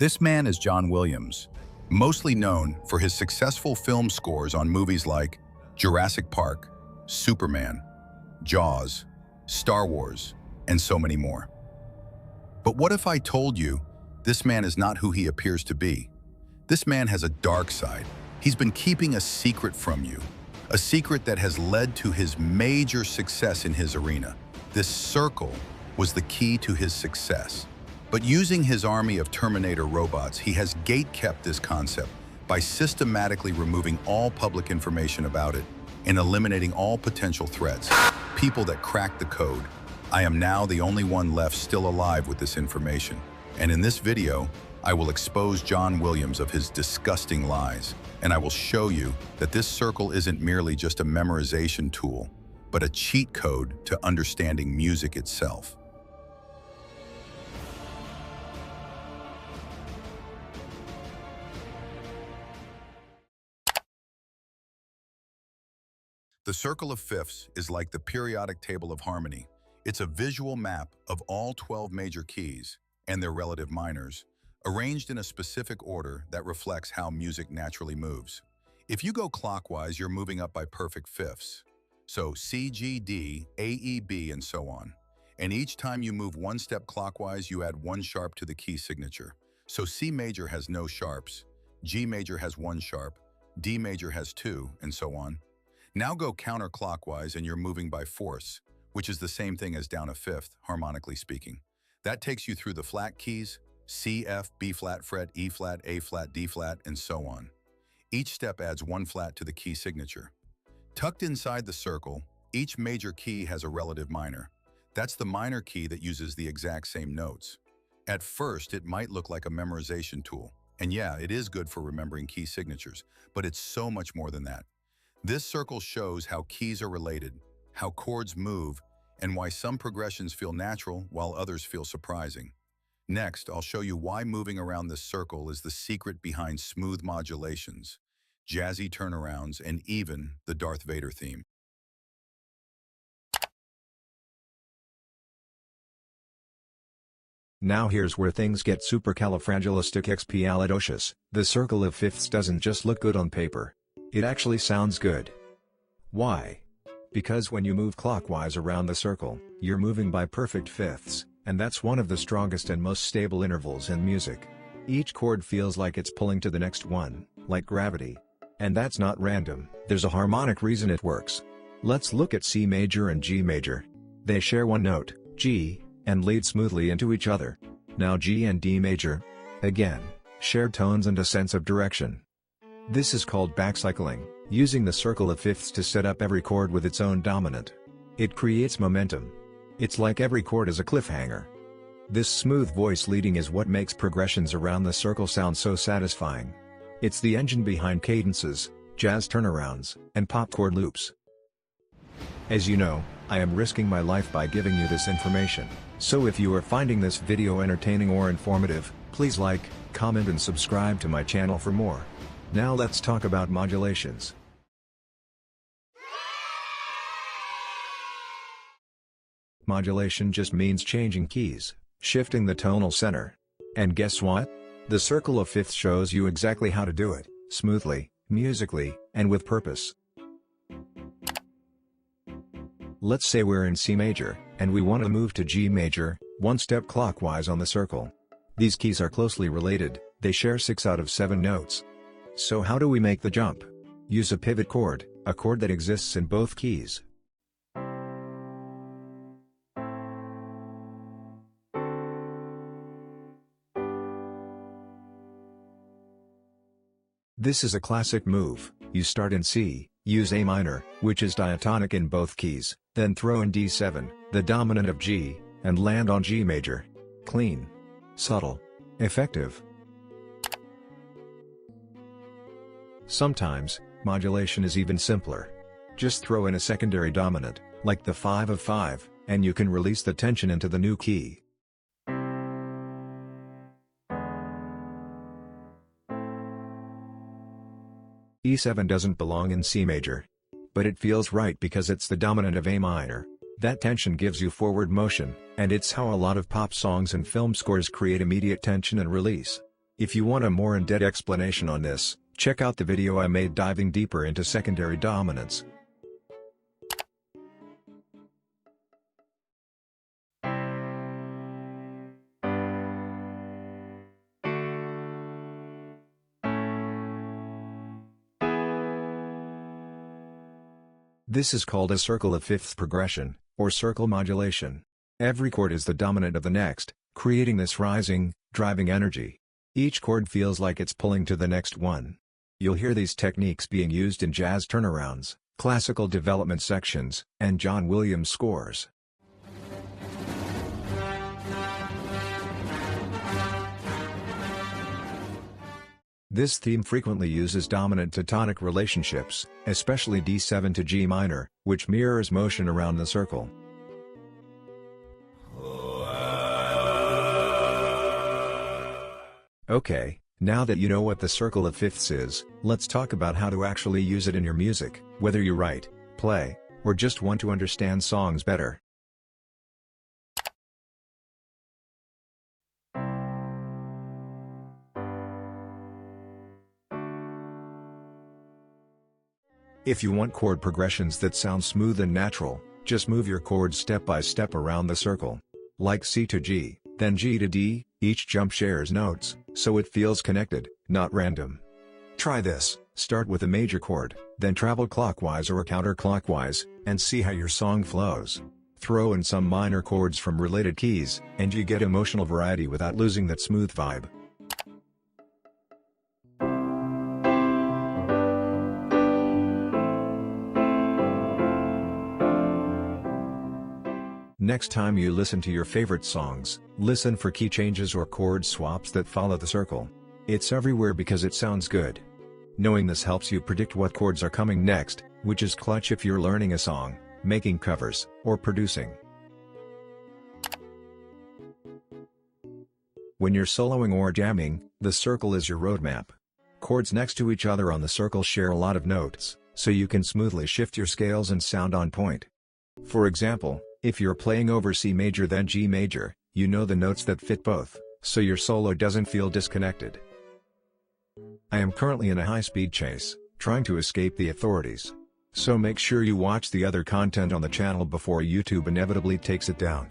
This man is John Williams, mostly known for his successful film scores on movies like Jurassic Park, Superman, Jaws, Star Wars, and so many more. But what if I told you this man is not who he appears to be? This man has a dark side. He's been keeping a secret from you, a secret that has led to his major success in his arena. This circle was the key to his success. But using his army of Terminator robots, he has gate-kept this concept by systematically removing all public information about it and eliminating all potential threats, people that cracked the code. I am now the only one left still alive with this information. And in this video, I will expose John Williams of his disgusting lies. And I will show you that this circle isn't merely just a memorization tool, but a cheat code to understanding music itself. The circle of fifths is like the periodic table of harmony. It's a visual map of all 12 major keys and their relative minors, arranged in a specific order that reflects how music naturally moves. If you go clockwise, you're moving up by perfect fifths. So C, G, D, A, E, B, and so on. And each time you move one step clockwise, you add one sharp to the key signature. So C major has no sharps, G major has one sharp, D major has two, and so on. Now go counterclockwise and you're moving by fourths, which is the same thing as down a fifth, harmonically speaking. That takes you through the flat keys, C, F, B flat fret, E flat, A flat, D flat, and so on. Each step adds one flat to the key signature. Tucked inside the circle, each major key has a relative minor. That's the minor key that uses the exact same notes. At first, it might look like a memorization tool. And yeah, it is good for remembering key signatures, but it's so much more than that. This circle shows how keys are related, how chords move, and why some progressions feel natural while others feel surprising. Next, I'll show you why moving around this circle is the secret behind smooth modulations, jazzy turnarounds, and even the Darth Vader theme. Now here's where things get supercalifragilisticexpialidocious. The circle of fifths doesn't just look good on paper. It actually sounds good. Why? Because when you move clockwise around the circle, you're moving by perfect fifths, and that's one of the strongest and most stable intervals in music. Each chord feels like it's pulling to the next one, like gravity. And that's not random, there's a harmonic reason it works. Let's look at C major and G major. They share one note, G, and lead smoothly into each other. Now G and D major. Again, shared tones and a sense of direction. This is called backcycling, using the circle of fifths to set up every chord with its own dominant. It creates momentum. It's like every chord is a cliffhanger. This smooth voice leading is what makes progressions around the circle sound so satisfying. It's the engine behind cadences, jazz turnarounds, and pop chord loops. As you know, I am risking my life by giving you this information, so if you are finding this video entertaining or informative, please like, comment and subscribe to my channel for more. Now let's talk about modulations. Modulation just means changing keys, shifting the tonal center. And guess what? The circle of fifths shows you exactly how to do it, smoothly, musically, and with purpose. Let's say we're in C major, and we want to move to G major, one step clockwise on the circle. These keys are closely related, they share 6 out of 7 notes. So how do we make the jump? Use a pivot chord, a chord that exists in both keys. This is a classic move. You start in C, use A minor, which is diatonic in both keys, then throw in D7, the dominant of G, and land on G major. Clean, subtle, effective. Sometimes, modulation is even simpler. Just throw in a secondary dominant, like the 5 of 5, and you can release the tension into the new key. E7 doesn't belong in C major. But it feels right because it's the dominant of A minor. That tension gives you forward motion, and it's how a lot of pop songs and film scores create immediate tension and release. If you want a more in-depth explanation on this, check out the video I made diving deeper into secondary dominants. This is called a circle of fifths progression, or circle modulation. Every chord is the dominant of the next, creating this rising, driving energy. Each chord feels like it's pulling to the next one. You'll hear these techniques being used in jazz turnarounds, classical development sections, and John Williams scores. This theme frequently uses dominant to tonic relationships, especially D7 to G minor, which mirrors motion around the circle. Okay, now that you know what the circle of fifths is, let's talk about how to actually use it in your music, whether you write, play, or just want to understand songs better. If you want chord progressions that sound smooth and natural, just move your chords step by step around the circle. Like C to G, then G to D, each jump shares notes, so it feels connected, not random. Try this, start with a major chord, then travel clockwise or counterclockwise, and see how your song flows. Throw in some minor chords from related keys, and you get emotional variety without losing that smooth vibe. Next time you listen to your favorite songs, listen for key changes or chord swaps that follow the circle. It's everywhere because it sounds good. Knowing this helps you predict what chords are coming next, which is clutch if you're learning a song, making covers, or producing. When you're soloing or jamming, the circle is your roadmap. Chords next to each other on the circle share a lot of notes, so you can smoothly shift your scales and sound on point. For example, if you're playing over C major then G major, you know the notes that fit both, so your solo doesn't feel disconnected. I am currently in a high-speed chase, trying to escape the authorities. So make sure you watch the other content on the channel before YouTube inevitably takes it down.